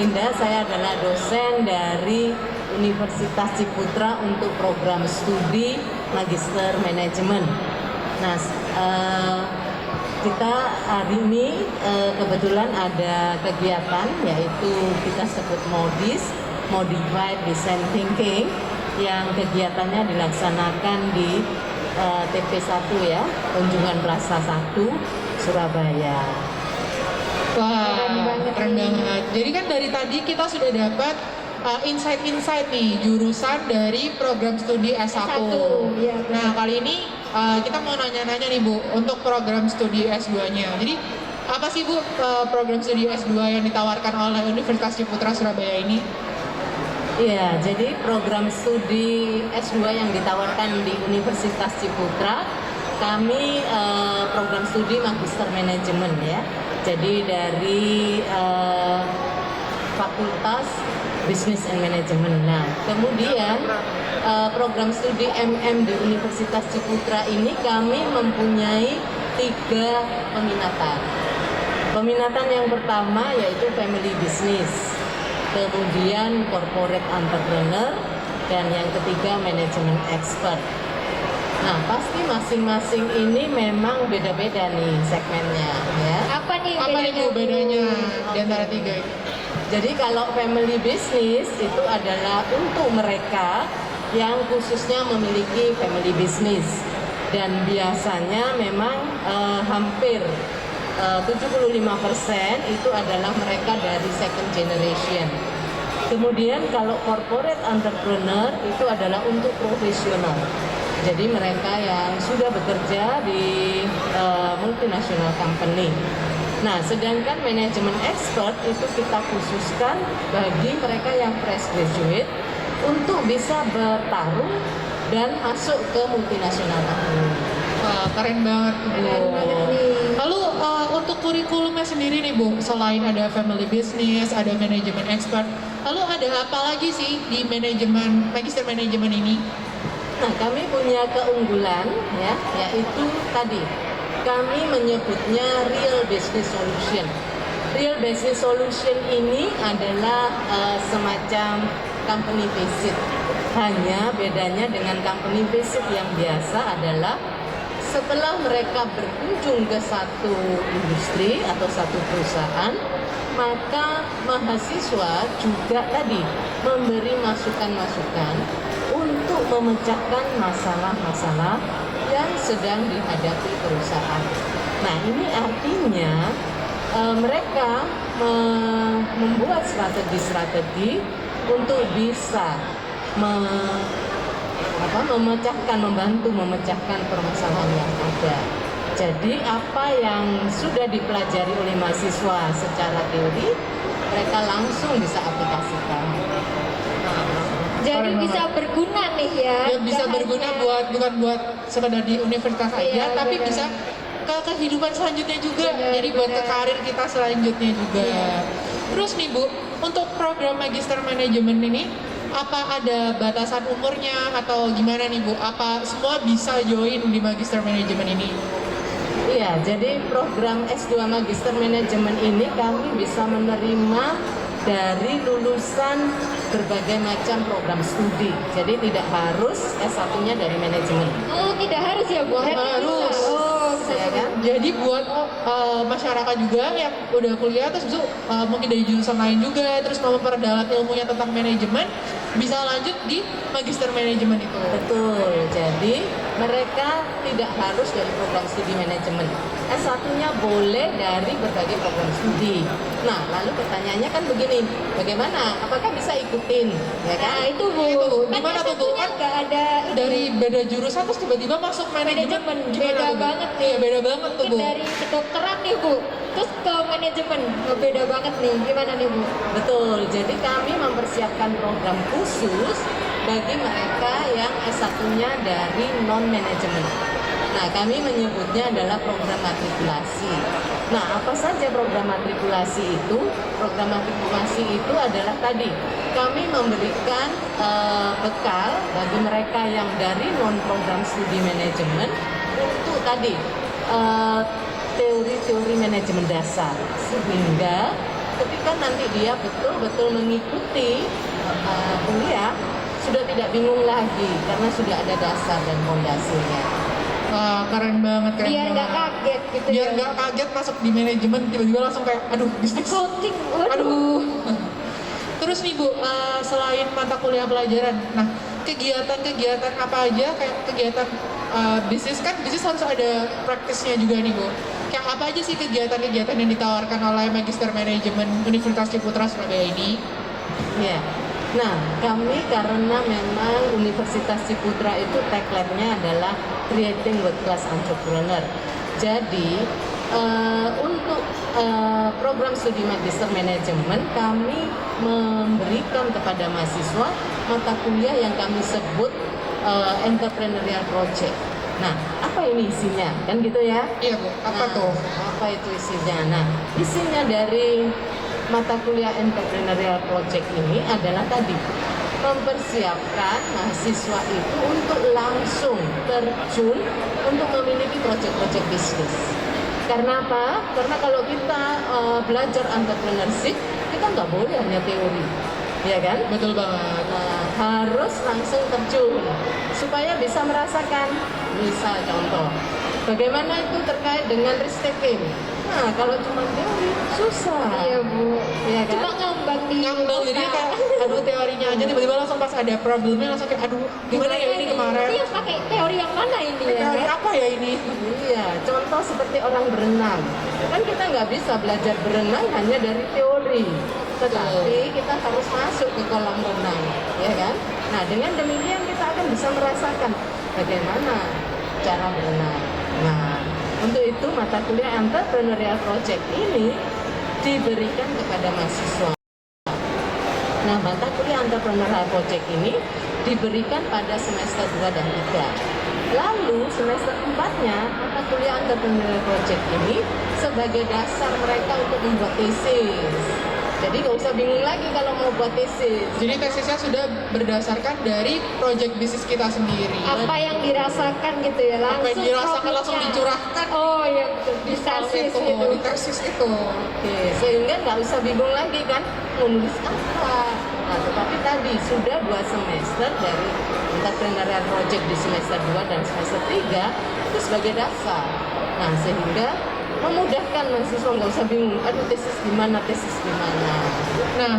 Linda, saya adalah dosen dari Universitas Ciputra untuk program studi Magister Manajemen. Nah, kita hari ini kebetulan ada kegiatan yaitu kita sebut MODIS, Modified Design Thinking, yang kegiatannya dilaksanakan di TP1 ya, Tunjungan Plaza 1, Surabaya. Wah, keren banget. Jadi kan dari tadi kita sudah dapat insight-insight nih jurusan dari program studi S1. Iya. Nah, kali ini kita mau nanya-nanya nih Bu, untuk program studi S2-nya. Jadi apa sih Bu program studi S2 yang ditawarkan oleh Universitas Ciputra Surabaya ini? Iya, jadi program studi S2 yang ditawarkan di Universitas Ciputra, kami program studi Magister Manajemen ya. Jadi dari Fakultas Business and Management. Nah, kemudian program studi MM di Universitas Ciputra ini kami mempunyai 3 peminatan. Peminatan yang pertama yaitu Family Business, kemudian Corporate Entrepreneur, dan yang ketiga Manajemen Expert. Nah, pasti masing-masing ini memang beda-beda nih segmennya ya. Apa nih Bu bedanya di antara 3 itu? Jadi kalau family business itu adalah untuk mereka yang khususnya memiliki family business, dan biasanya memang hampir 75% itu adalah mereka dari second generation. Kemudian kalau corporate entrepreneur itu adalah untuk profesional. Jadi mereka yang sudah bekerja di multinational company. Nah, sedangkan manajemen expert itu kita khususkan bagi mereka yang fresh graduate untuk bisa bertarung dan masuk ke multinational company. Wah, keren banget Bu. Keren banget nih. Lalu untuk kurikulumnya sendiri nih Bu, selain ada family business, ada manajemen expert, lalu ada apa lagi sih di manajemen magister manajemen ini? Nah, kami punya keunggulan ya, yaitu tadi kami menyebutnya Real Business Solution. Real Business Solution ini adalah semacam company visit. Hanya bedanya dengan company visit yang biasa adalah setelah mereka berkunjung ke satu industri atau satu perusahaan, maka mahasiswa juga tadi memberi masukan-masukan untuk memecahkan masalah-masalah yang sedang dihadapi perusahaan. Nah, ini artinya mereka membuat strategi-strategi untuk bisa membantu memecahkan permasalahan yang ada. Jadi apa yang sudah dipelajari oleh mahasiswa secara teori, mereka langsung bisa aplikasikan. Jadi bisa berguna nih ya. Ya, bisa berguna bukan buat sekedar di universitas aja, Iya, tapi benar. bisa ke kehidupan selanjutnya juga. Benar, Jadi buat ke benar. karir kita selanjutnya juga. Terus nih Bu, untuk program magister manajemen ini apa ada batasan umurnya atau gimana nih Bu? Apa semua bisa join di magister manajemen ini? Iya, jadi program S2 Magister Manajemen ini kami bisa menerima dari lulusan berbagai macam program studi. Jadi tidak harus S1-nya dari manajemen. Oh, tidak harus ya Bu? Berarti harus. bisa. Oh, bisa Ya juga. kan? Jadi buat masyarakat juga yang udah kuliah terus mungkin dari jurusan lain juga terus mau memperdalam ilmunya tentang manajemen, bisa lanjut di magister manajemen itu. Betul. Jadi mereka tidak harus dari program studi manajemen. S1-nya boleh dari berbagai program studi. Nah, lalu pertanyaannya kan begini, bagaimana? Apakah bisa ikutin? Ya kan? Nah, itu Bu. Itu, Kan gimana tuh, Bu? S1-nya nggak ada ini. Dari beda jurusan terus tiba-tiba masuk manajemen, Manajemen, gimana beda tuh, Bu? banget nih. Iya, beda banget tuh Mungkin Bu. dari kedokteran nih Bu, terus ke manajemen, oh, beda banget nih. Gimana nih Bu? Betul. Jadi kami mempersiapkan program khusus bagi mereka yang S1-nya dari non-manajemen. Nah, kami menyebutnya adalah program matrikulasi. Nah, apa saja program matrikulasi itu? Program matrikulasi itu adalah tadi, kami memberikan bekal bagi mereka yang dari non-program studi manajemen untuk tadi teori-teori manajemen dasar, sehingga ketika nanti dia betul-betul mengikuti kuliah, sudah tidak bingung lagi karena sudah ada dasar dan fondasinya. Wah, keren banget, keren Biar nggak banget. kaget gitu Biar ya. nggak kaget masuk di manajemen tiba-tiba langsung kayak aduh bisnis. Accounting, waduh. Aduh. Terus nih Bu, selain mata kuliah pelajaran, nah kegiatan-kegiatan apa aja kayak kegiatan bisnis kan bisnis harus ada praktisnya juga nih Bu. Kayak apa aja sih kegiatan-kegiatan yang ditawarkan oleh Magister Manajemen Universitas Ciputra Surabaya ini? Ya. Nah, kami karena memang Universitas Ciputra itu tagline-nya adalah Creating World Class Entrepreneur. Jadi, untuk program studi Magister Manajemen, kami memberikan kepada mahasiswa mata kuliah yang kami sebut Entrepreneurial Project. Nah, apa ini isinya? Kan gitu ya? Iya Bu, apa Nah, tuh? Apa itu isinya? Nah, isinya dari mata kuliah Entrepreneurial Project ini adalah tadi mempersiapkan mahasiswa itu untuk langsung terjun untuk memiliki proyek-proyek bisnis. Karena apa? Karena kalau kita belajar entrepreneurship, kita nggak boleh hanya teori, ya kan? Betul banget. Nah, harus langsung terjun supaya bisa merasakan. Bisa contoh, bagaimana itu terkait dengan risk taking. Nah, kalau cuma teori susah. Iya Bu. Iya kan? Cuma ngambang di Ngambang jadi otak. kayak aduh teorinya aja tiba-tiba langsung pas ada problemnya langsung kayak aduh gimana ya ini kemarin? Iya, pakai teori yang mana ini ya? Teori apa ya ini? Iya, contoh seperti orang berenang. Kan kita nggak bisa belajar berenang hanya dari teori, tetapi kita harus masuk ke kolam renang, ya kan? Nah, dengan demikian kita akan bisa merasakan bagaimana cara berenang. Nah, untuk itu mata kuliah Entrepreneurial Project ini diberikan kepada mahasiswa. Nah, mata kuliah Entrepreneurial Project ini diberikan pada semester 2 dan 3. Lalu semester 4-nya mata kuliah Entrepreneurial Project ini sebagai dasar mereka untuk membuat tesis. Jadi nggak usah bingung lagi kalau mau buat tesis. Jadi tesisnya sudah berdasarkan dari project bisnis kita sendiri. Apa yang dirasakan gitu ya, langsung Apa yang dirasakan langsung problemnya. dicurahkan Oh iya betul, di file tesis itu, gitu. di tesis itu. Oke, sehingga nggak usah bingung lagi kan mau nulis apa. Nah, tetapi tadi sudah 2 semester dari Entrepreneurial Project di semester 2 dan semester 3 itu sebagai dasar. Nah, sehingga memudahkan mahasiswa nggak usah bingung, aduh tesis gimana. Nah,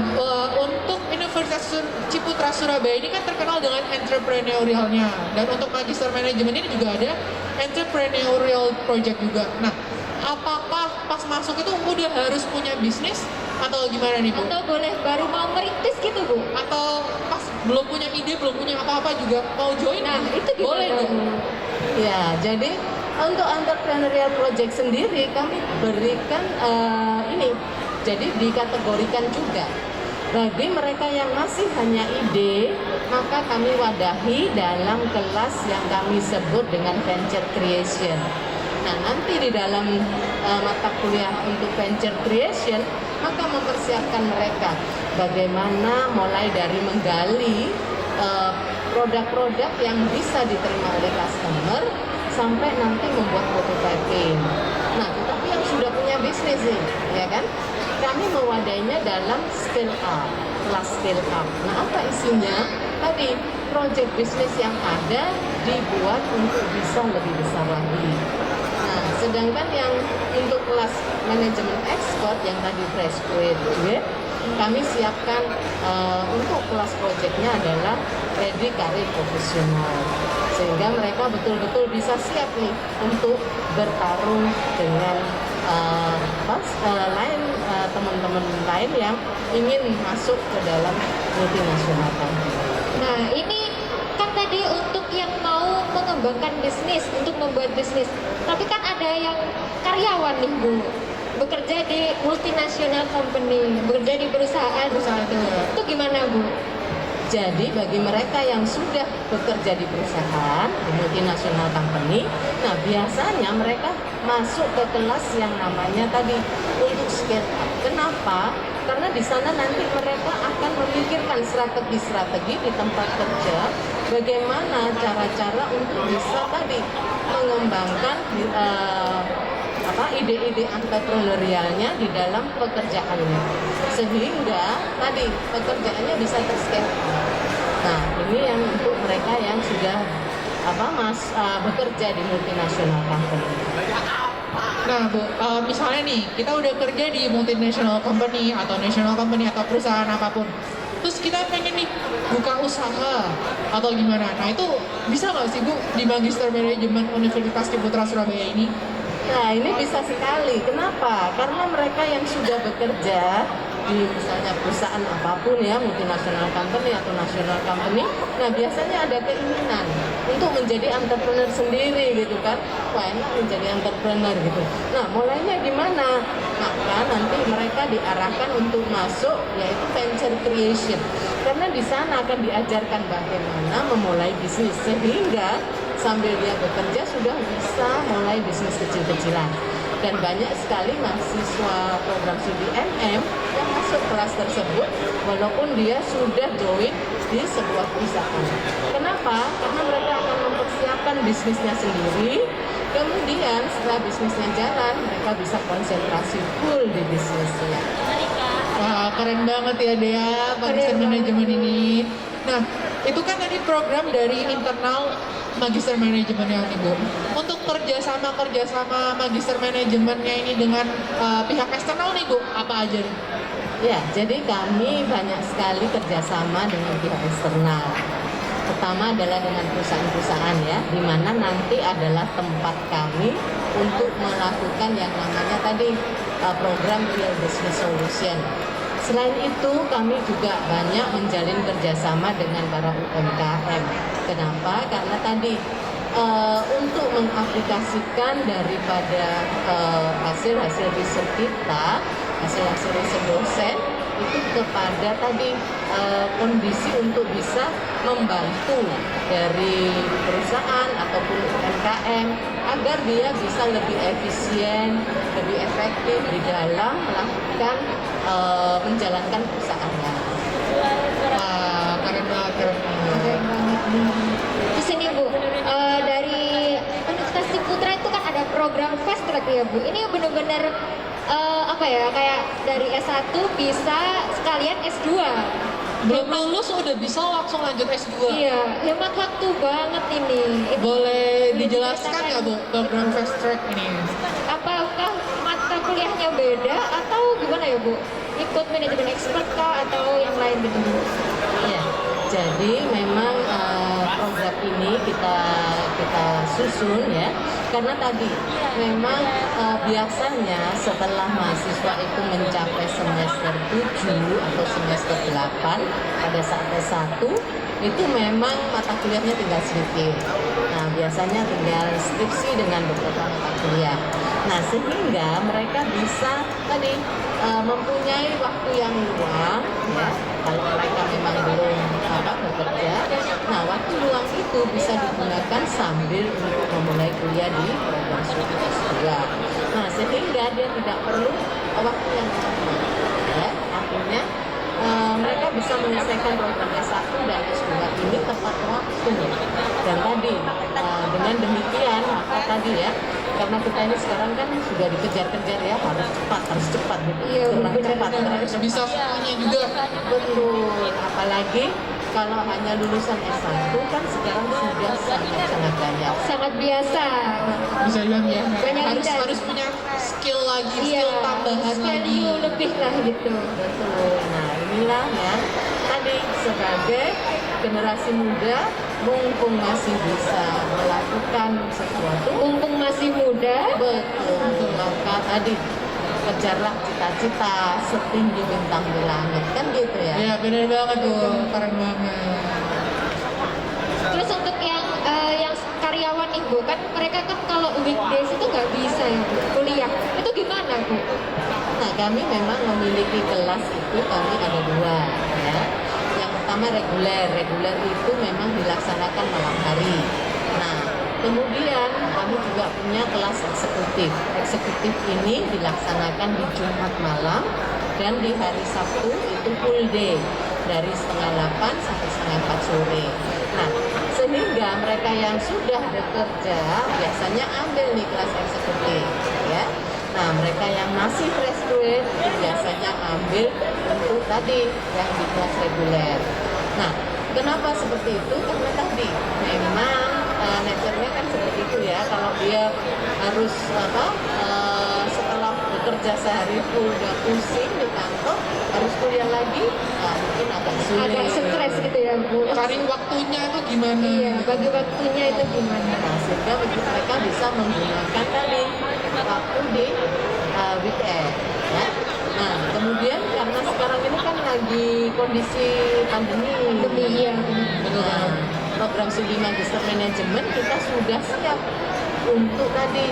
untuk Universitas Ciputra Surabaya ini kan terkenal dengan entrepreneurialnya. Dan untuk Magister Manajemen ini juga ada entrepreneurial project juga. Nah, apakah pas masuk itu udah harus punya bisnis atau gimana nih Bu? Atau boleh baru mau merintis gitu Bu? Atau pas belum punya ide, belum punya apa-apa juga mau join? Nah itu gimana boleh nggak? Bu? Ya, jadi untuk Entrepreneurial Project sendiri kami berikan ini, jadi dikategorikan juga. Bagi mereka yang masih hanya ide, maka kami wadahi dalam kelas yang kami sebut dengan Venture Creation. Nah, nanti di dalam mata kuliah untuk Venture Creation, maka mempersiapkan mereka bagaimana mulai dari menggali produk-produk yang bisa diterima oleh customer sampai nanti membuat prototyping. Nah, tetapi yang sudah punya bisnis nih, ya kan? Kami mewadainya dalam scale up, kelas scale up. Nah, apa isinya? Tadi project bisnis yang ada dibuat untuk bisa lebih besar lagi. Nah, sedangkan yang untuk kelas manajemen ekspor yang tadi fresh graduate, kami siapkan untuk kelas projectnya adalah ready karir profesional, sehingga mereka betul-betul bisa siap nih untuk bertarung dengan teman-teman lain yang ingin masuk ke dalam multinasional tadi. Nah ini kan tadi untuk yang mau mengembangkan bisnis, untuk membuat bisnis. Tapi kan ada yang karyawan nih Bu, bekerja di multinasional company, bekerja di perusahaan itu. Itu gimana Bu? Jadi bagi mereka yang sudah bekerja di perusahaan, di multinasional company, nah biasanya mereka masuk ke kelas yang namanya tadi untuk scale up. Kenapa? Karena di sana nanti mereka akan memikirkan strategi-strategi di tempat kerja, bagaimana cara-cara untuk bisa tadi mengembangkan ide-ide entrepreneurialnya di dalam pekerjaannya, sehingga tadi pekerjaannya bisa terskala. Nah, ini yang untuk mereka yang sudah bekerja di multinational company. Nah Bu, misalnya nih kita udah kerja di multinational company atau national company atau perusahaan apapun, terus kita pengen nih buka usaha atau gimana, nah itu bisa nggak sih Bu di Magister Manajemen Universitas Ciputra Surabaya ini? Nah, ini bisa sekali. Kenapa? Karena mereka yang sudah bekerja di misalnya perusahaan apapun ya, multinational company atau national company, nah biasanya ada keinginan untuk menjadi entrepreneur sendiri gitu kan. Wah, enak menjadi entrepreneur gitu. Nah, mulainya gimana? Maka nanti mereka diarahkan untuk masuk yaitu venture creation. Karena di sana akan diajarkan bagaimana memulai bisnis, sehingga sambil dia bekerja sudah bisa mulai bisnis kecil-kecilan. Dan banyak sekali mahasiswa program studi MM yang masuk kelas tersebut walaupun dia sudah join di sebuah perusahaan. Kenapa? Karena mereka akan mempersiapkan bisnisnya sendiri. Kemudian setelah bisnisnya jalan, mereka bisa konsentrasi full di bisnisnya. Wah, keren banget ya Dea, Magister Manajemen ini. Nah, itu kan tadi program dari internal Magister Manajemennya nih Bu. Untuk kerjasama Magister Manajemennya ini dengan pihak eksternal nih Bu, apa aja nih? Ya, jadi kami banyak sekali kerjasama dengan pihak eksternal. Pertama adalah dengan perusahaan-perusahaan ya, di mana nanti adalah tempat kami untuk melakukan yang namanya tadi program Real Business Solution. Selain itu, kami juga banyak menjalin kerjasama dengan para UMKM. Kenapa? Karena tadi untuk mengaplikasikan daripada hasil-hasil riset kita, hasil-hasil riset dosen, itu kepada tadi kondisi untuk bisa membantu dari perusahaan ataupun UMKM agar dia bisa lebih efisien, lebih efektif di dalam melakukan menjalankan perusahaannya. Wah, keren banget. Terus ini Bu, dari Universitas Ciputra itu kan ada program fast track ya Bu. Ini benar-benar kayak dari S1 bisa sekalian S2. Belum lulus udah bisa langsung lanjut S2. Iya, hemat waktu banget ini. Boleh dijelaskan nggak Bu program fast track ini? Apakah mata kuliahnya beda atau gimana ya Bu? Ikut manajemen expert kah atau yang lain gitu Bu? Iya, jadi memang program ini kita susun ya, karena tadi memang biasanya setelah mahasiswa itu mencapai semester 7 atau semester 8 pada saat S1 itu memang mata kuliahnya tinggal sedikit. Nah, biasanya tinggal skripsi dengan beberapa mata kuliah. Nah, sehingga mereka bisa tadi mempunyai waktu yang luang ya, kalau mereka memang belum bekerja. Nah, waktu luang itu bisa digunakan sambil untuk memulai kuliah di program studi S2. Nah, sehingga dia tidak perlu waktu yang lama ya. Akhirnya mereka bisa menyelesaikan program S1 dan S2 ini tepat waktu. Dan tadi dengan demikian maka tadi ya, karena kita ini sekarang kan sudah dikejar-kejar ya, harus cepat gitu. Iya, cepat. Harus bisa semuanya juga. Betul, apalagi kalau hanya lulusan S1 kan sekarang sudah sangat banyak. Sangat biasa. Bisa bilang ya. Banyak Harus punya skill lagi, Iya, skill tambahan lagi. value lebih lah gitu. Betul. Nah, inilah ya tadi sebagai generasi muda mumpung masih bisa melakukan sesuatu, Mumpung masih muda, betul, maka tadi kejarlah cita-cita setinggi bintang di langit, kan gitu ya. Iya, bener banget tuh, keren banget. terus untuk yang karyawan nih Bu, kan mereka kan kalau weekdays itu nggak bisa ya Bu, kuliah. Itu gimana Bu? Nah, kami memang memiliki kelas itu, kami ada dua ya. Yang pertama reguler itu memang dilaksanakan malam hari. Nah, kemudian kami juga punya kelas eksekutif. Eksekutif ini dilaksanakan di Jumat malam dan di hari Sabtu itu full day dari setengah 8 sampai setengah 4 sore. Nah, sehingga mereka yang sudah bekerja biasanya ambil nih kelas eksekutif ya. Nah, mereka yang masih fresh graduate itu biasanya ambil untuk tadi yang di kelas reguler. Nah, kenapa seperti itu? Karena tadi memang nature-nya kan seperti itu ya. Kalau dia harus setelah bekerja sehari full udah pusing di kantor, harus kuliah lagi, mungkin agak sulit. Agak stres gitu ya Bu. Cari waktunya tuh gimana? Iya, bagi waktunya itu gimana? Nah, sehingga mereka bisa menggunakan tadi waktu di weekend ya. Nah, kemudian karena sekarang ini kan lagi kondisi pandemi. Iya. Nah, program studi Magister Manajemen kita sudah siap untuk tadi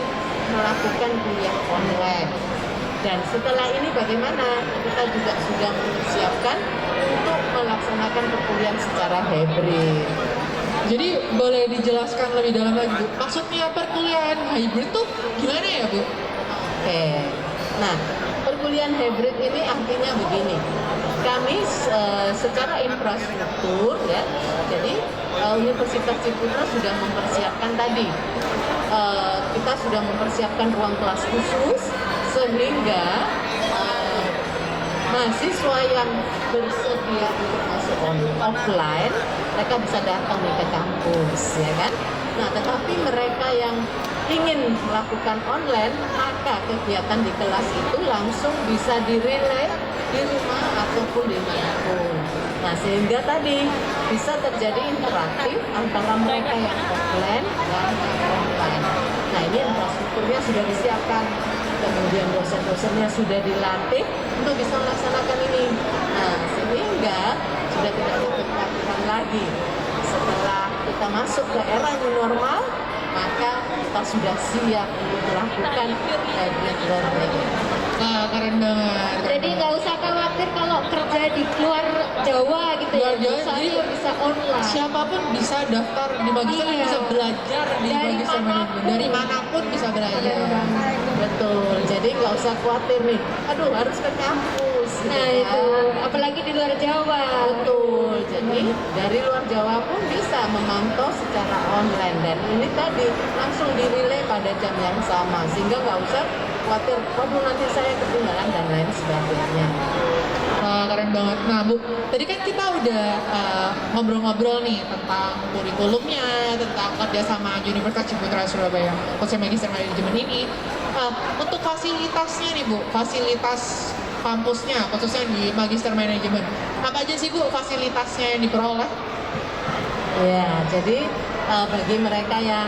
melakukan kuliah online. Dan setelah ini bagaimana? Kita juga sudah mempersiapkan untuk melaksanakan perkuliahan secara hybrid. Jadi boleh dijelaskan lebih dalam lagi Bu, maksudnya perkuliahan hybrid tuh gimana ya Bu? Oke, nah perkuliahan hybrid ini artinya begini, kami secara infrastruktur ya, jadi Universitas Ciputra sudah mempersiapkan tadi, kita sudah mempersiapkan ruang kelas khusus sehingga mahasiswa yang bersedia untuk masuk offline, mereka bisa datang nih ke kampus, ya kan? Nah, tetapi mereka yang ingin melakukan online, maka kegiatan di kelas itu langsung bisa direlay di rumah ataupun dimanapun. Nah, sehingga tadi bisa terjadi interaktif antara mereka yang offline dan online. Nah, ini infrastrukturnya sudah disiapkan, kemudian dosen-dosennya sudah dilatih untuk bisa melaksanakan ini. Nah, sehingga sudah tidak ada kekhawatiran lagi. Setelah kita masuk ke era new normal, maka kita sudah siap untuk melakukan hybrid learning. Nah, keren banget. Jadi nggak usah khawatir kalau kerja di luar Jawa gitu Luar ya. Jawa, Soalnya jadi bisa online. Siapapun bisa daftar di Magister dan Iya. bisa belajar di Dari Magister Manajemen. manapun. Dari manapun bisa belajar. Bener banget. Betul, jadi nggak usah khawatir nih, aduh harus ke kampus. gitu Nah kan. itu, apalagi di luar Jawa. Betul, jadi dari luar Jawa pun bisa memantau secara online dan ini tadi langsung dirilai pada jam yang sama sehingga nggak usah khawatir, waduh nanti saya ketinggalan dan lain sebagainya. Wah, keren banget. Nah Bu, tadi kan kita udah ngobrol-ngobrol nih tentang kurikulumnya, tentang kerjasama Universitas Ciputra Surabaya, khususnya Magister Manajemen ini. Untuk fasilitasnya nih Bu, fasilitas kampusnya, khususnya di Magister Manajemen, apa aja sih Bu fasilitasnya yang diperoleh? Ya, jadi bagi mereka yang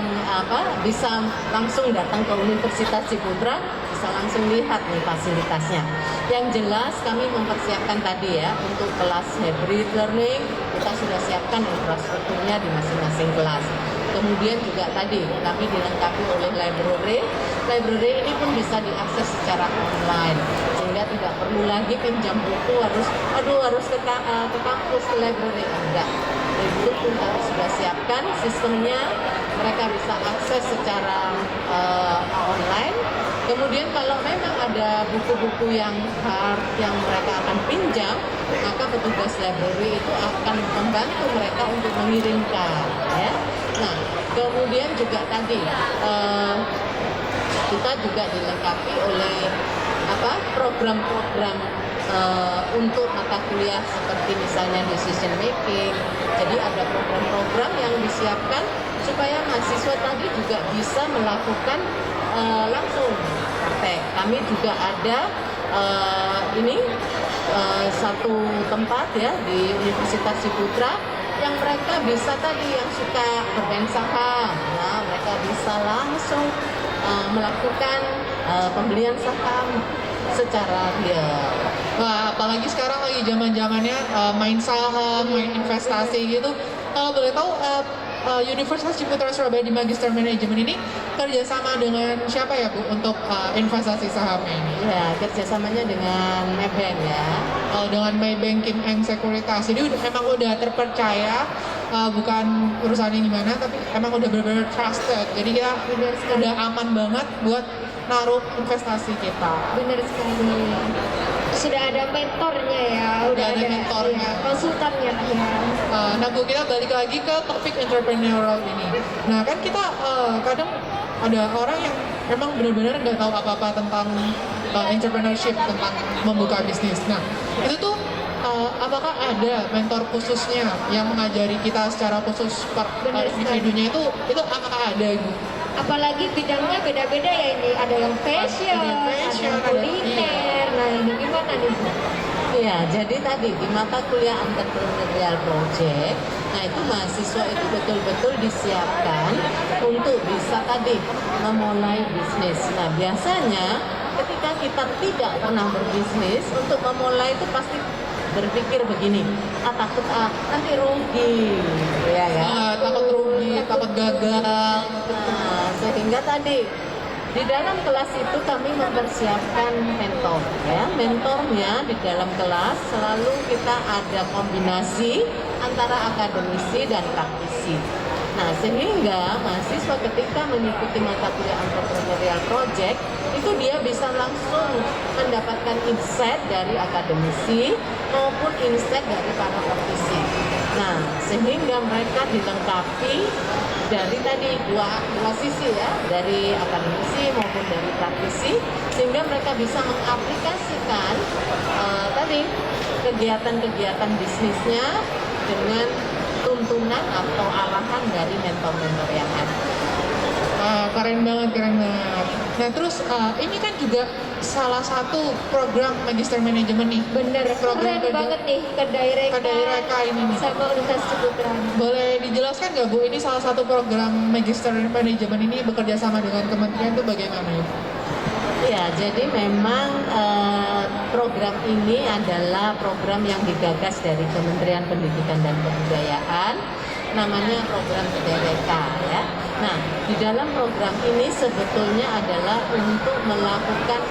bisa langsung datang ke Universitas Ciputra, bisa langsung lihat nih fasilitasnya. Yang jelas kami mempersiapkan tadi ya untuk kelas hybrid learning, kita sudah siapkan infrastrukturnya di masing-masing kelas. Kemudian juga tadi kami dilengkapi oleh library. Library ini pun bisa diakses secara online sehingga tidak perlu lagi pinjam buku harus ke kampus ke library, enggak. Itu pun kami sudah siapkan sistemnya, mereka bisa akses secara online. Kemudian kalau memang ada buku-buku yang hard yang mereka akan pinjam, maka petugas library itu akan membantu mereka untuk mengirimkan ya. Nah, kemudian juga tadi kita juga dilengkapi oleh program-program untuk mata kuliah seperti misalnya decision making. Jadi ada program-program yang disiapkan supaya mahasiswa tadi juga bisa melakukan langsung praktek. Kami juga ada satu tempat ya di Universitas Ciputra yang mereka bisa tadi yang suka bermain saham. Nah, mereka bisa langsung melakukan pembelian saham secara real. Wah, apalagi sekarang lagi zaman-zamannya main saham, main investasi gitu. Kalau boleh tahu, Universitas Ciputra Surabaya di Magister Manajemen ini kerjasama dengan siapa ya Bu untuk investasi sahamnya ini? Ya, kerjasamanya dengan Maybank ya. Dengan Maybank Kim Eng Sekuritas. Jadi emang udah terpercaya, bukan urusannya gimana, tapi emang udah benar-benar trusted. Jadi kita udah aman banget buat naruh investasi kita. Bener sekali. sudah ada mentornya ya, Udah ada mentornya. ya, konsultannya lah ya. Nah Bu, kita balik lagi ke topik entrepreneurial ini. Nah kan kita kadang ada orang yang memang benar-benar nggak tahu apa-apa tentang entrepreneurship, tentang membuka bisnis. Nah itu tuh apakah ada mentor khususnya yang mengajari kita secara khusus per Benar sekali. individunya itu apakah ada Bu? Apalagi bidangnya beda-beda ya ini, ada yang fashion, Ada yang fashion, yang ada- kuliner. Nah ini gimana nih Bu? Iya, jadi tadi di mata kuliah entrepreneurial project, nah itu mahasiswa itu betul-betul disiapkan untuk bisa tadi memulai bisnis. Nah biasanya ketika kita tidak pernah berbisnis, untuk memulai itu pasti berpikir begini, takut nanti rugi, ya kan? Takut rugi, takut gagal. Nah, sehingga tadi di dalam kelas itu kami mempersiapkan mentor, ya. Mentornya di dalam kelas selalu kita ada kombinasi antara akademisi dan praktisi. Nah, sehingga mahasiswa ketika mengikuti mata kuliah entrepreneurial project itu dia bisa langsung mendapatkan insight dari akademisi maupun insight dari para praktisi. Nah, sehingga mereka dilengkapi dari tadi dua sisi ya, dari akademisi maupun dari praktisi, sehingga mereka bisa mengaplikasikan tadi kegiatan-kegiatan bisnisnya dengan tuntunan atau arahan dari mentor-mentor yang ada. Keren banget, keren banget. Nah terus ini kan juga salah satu program Magister Manajemen nih. Bener, Program keren banget nih Kedai Reka, Kedai Reka ini nih. sama Universitas Ciputra. Boleh dijelaskan nggak Bu, ini salah satu program Magister Manajemen ini bekerja sama dengan kementerian itu bagaimana ya? Ya, jadi memang program ini adalah program yang digagas dari Kementerian Pendidikan dan Kebudayaan, namanya program Kedai Reka ya. Nah, di dalam program ini sebetulnya adalah untuk melakukan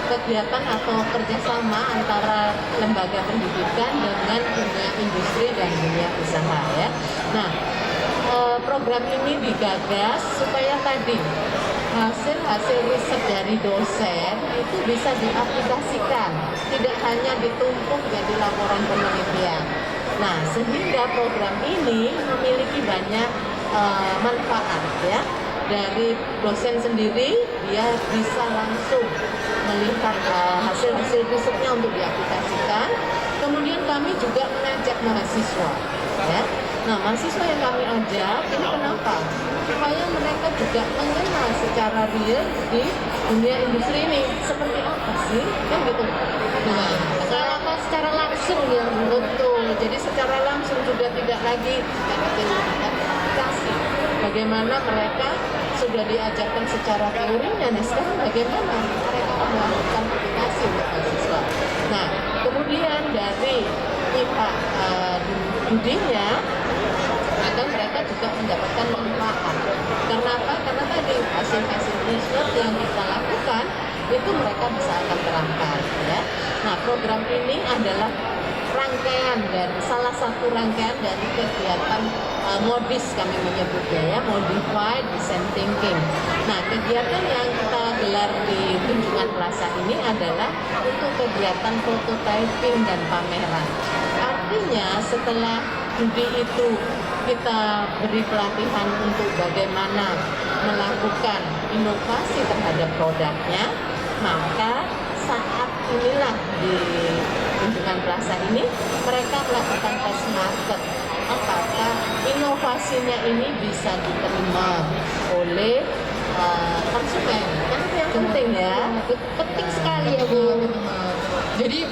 kegiatan atau kerjasama antara lembaga pendidikan dengan dunia industri dan dunia usaha ya. Nah, program ini digagas supaya tadi hasil riset dari dosen itu bisa diaplikasikan, tidak hanya ditumpuk jadi laporan penelitian. Nah, sehingga program ini memiliki banyak manfaat ya. Dari dosen sendiri dia bisa langsung melihat hasil-hasil risetnya untuk diaplikasikan. Kemudian kami juga mengajak mahasiswa ya. Nah, mahasiswa yang kami ajak ini kenapa? Supaya mereka juga mengenal secara real di dunia industri ini seperti apa sih, kan gitu. Nah, Pengalaman secara langsung ya Bu. betul. Jadi secara langsung sudah tidak lagi aplikasi. Bagaimana mereka sudah diajarkan secara teorinya, nih sekarang bagaimana mereka melakukan aplikasi untuk mahasiswa. Nah, kemudian dari pihak studinya, maka mereka juga mendapatkan manfaat. Karena apa? Karena tadi hasil-hasil riset yang kita lakukan itu mereka bisa akan terangkan ya. Nah, program ini adalah rangkaian dari salah satu rangkaian dari kegiatan MODIS kami menyebutnya ya, Modified Design Thinking. Nah, kegiatan yang kita gelar di Tunjungan Plaza ini adalah untuk kegiatan prototyping dan pameran. Artinya setelah studi itu kita beri pelatihan untuk bagaimana melakukan inovasi terhadap produknya, maka saat inilah di Tunjungan Plaza ini mereka melakukan tes market apakah inovasinya ini bisa diterima oleh konsumen, kan itu yang penting ya. Penting sekali ya Bu. Jadi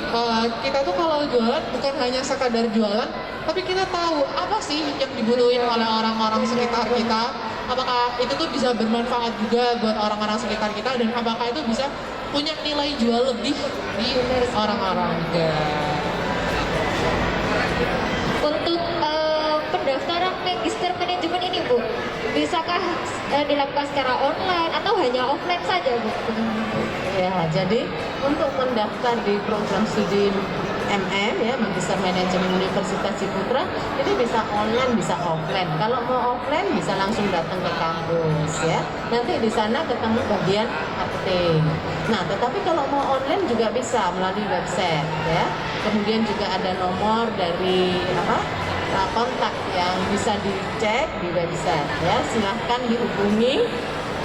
kita tuh kalau jualan bukan hanya sekadar jualan, tapi kita tahu apa sih yang dibutuhin oleh orang-orang sekitar kita. Apakah itu tuh bisa bermanfaat juga buat orang-orang sekitar kita, dan apakah itu bisa punya nilai jual lebih di orang-orang juga. Untuk pendaftaran Magister Manajemen ini Bu, bisakah dilakukan secara online atau hanya offline saja Bu? Ya, jadi untuk mendaftar di program studi ya, Magister Manajemen Universitas Ciputra, ini bisa online, bisa offline. Kalau mau offline bisa langsung datang ke kampus ya. Nanti di sana ketemu bagian marketing. Nah, tetapi kalau mau online juga bisa melalui website ya. Kemudian juga ada nomor dari kontak yang bisa dicek di website ya. Silahkan dihubungi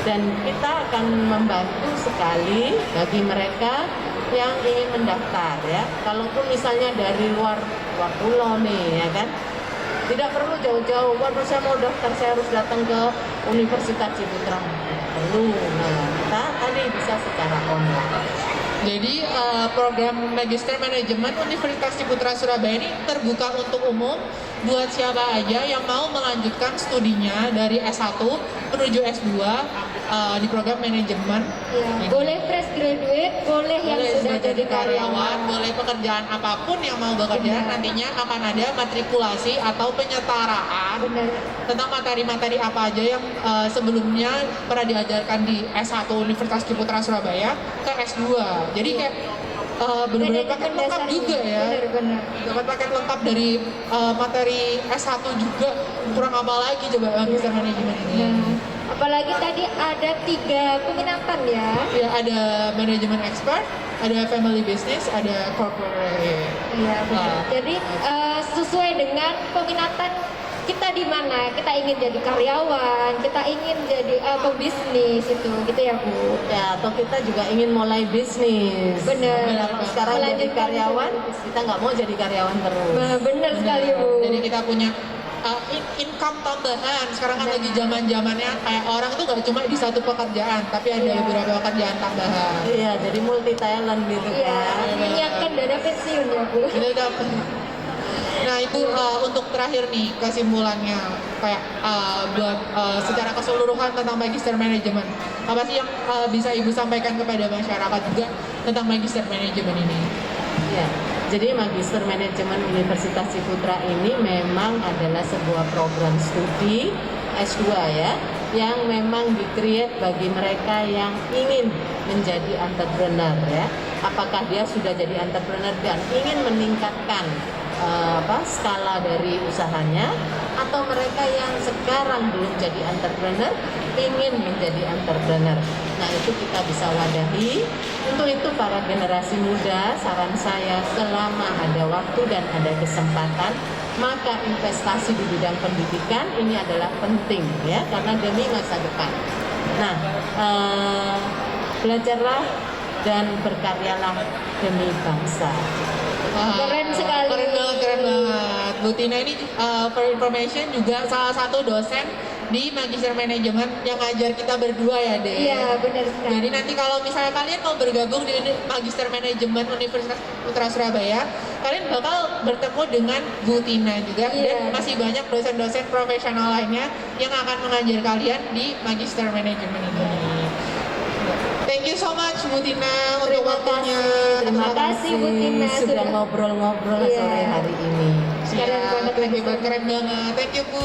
dan kita akan membantu sekali bagi mereka yang ingin mendaftar ya. Kalaupun misalnya dari luar pulau nih ya kan, tidak perlu jauh-jauh. Waduh, saya mau daftar, saya harus datang ke Universitas Ciputra. Tidak perlu. Nah, kita tadi bisa secara online. Jadi program Magister Manajemen Universitas Ciputra Surabaya ini terbuka untuk umum buat siapa aja yang mau melanjutkan studinya dari S1 menuju S2 di program manajemen. Ya, boleh fresh graduate, boleh yang sudah jadi karyawan. boleh pekerjaan apapun yang mau bekerja. Benar. Nantinya akan ada matrikulasi atau penyetaraan Benar. tentang materi-materi apa aja yang sebelumnya pernah diajarkan di S1 Universitas Ciputra Surabaya ke S2. Jadi kayak benar-benar paket lengkap juga ya. Benar-benar. Dapat paket lengkap dari materi S1 juga. Kurang apa lagi coba Magister Manajemen ini? Nah, apalagi tadi ada 3 peminatan ya. Ya, ada manajemen expert, ada family business, ada corporate. Iya benar. Nah, Jadi sesuai dengan peminatan kita di mana, kita ingin jadi karyawan, kita ingin jadi pebisnis itu, gitu ya Bu. Ya, atau kita juga ingin mulai bisnis. Benar. Kalau sekarang jadi Melanjutkan karyawan, kita nggak mau jadi karyawan terus. Benar sekali Bu. Jadi kita punya income tambahan. Sekarang kan Benar. lagi zamannya kayak orang tuh gak cuma di satu pekerjaan, tapi ada Iya. beberapa pekerjaan tambahan. Iya, jadi multi talent gitu Iya, kan. menyiapkan dana pensiun ya Bu. Ini udah. Nah Ibu, untuk terakhir nih kesimpulannya kayak buat secara keseluruhan tentang Magister Manajemen, apa sih yang bisa Ibu sampaikan kepada masyarakat juga tentang Magister Manajemen ini? Ya, jadi Magister Manajemen Universitas Ciputra ini memang adalah sebuah program studi S2 ya, yang memang di-create bagi mereka yang ingin menjadi entrepreneur ya. Apakah dia sudah jadi entrepreneur dan ingin meningkatkan skala dari usahanya, atau mereka yang sekarang belum jadi entrepreneur ingin menjadi entrepreneur. Nah, itu kita bisa wadahi. Untuk itu para generasi muda, saran saya selama ada waktu dan ada kesempatan, maka investasi di bidang pendidikan ini adalah penting ya, karena demi masa depan. Nah, belajarlah dan berkaryalah demi bangsa. Keren sekali. Keren banget. Bu Tina ini for information juga salah satu dosen di Magister Manajemen yang ngajar kita berdua ya, Dek. Iya, benar sekali. Jadi nanti kalau misalnya kalian mau bergabung di Magister Manajemen Universitas Putra Surabaya, kalian bakal bertemu dengan Bu Tina juga, Iya. dan masih banyak dosen-dosen profesional lainnya yang akan mengajar kalian di Magister Manajemen ini. Thank you so much Bu Tina untuk Terima waktunya. Terima kasih, Bu Tina, sudah sudah- ngobrol-ngobrol Iya. sore hari ini. Keren banget, Thank you, keren banget. Thank you Bu.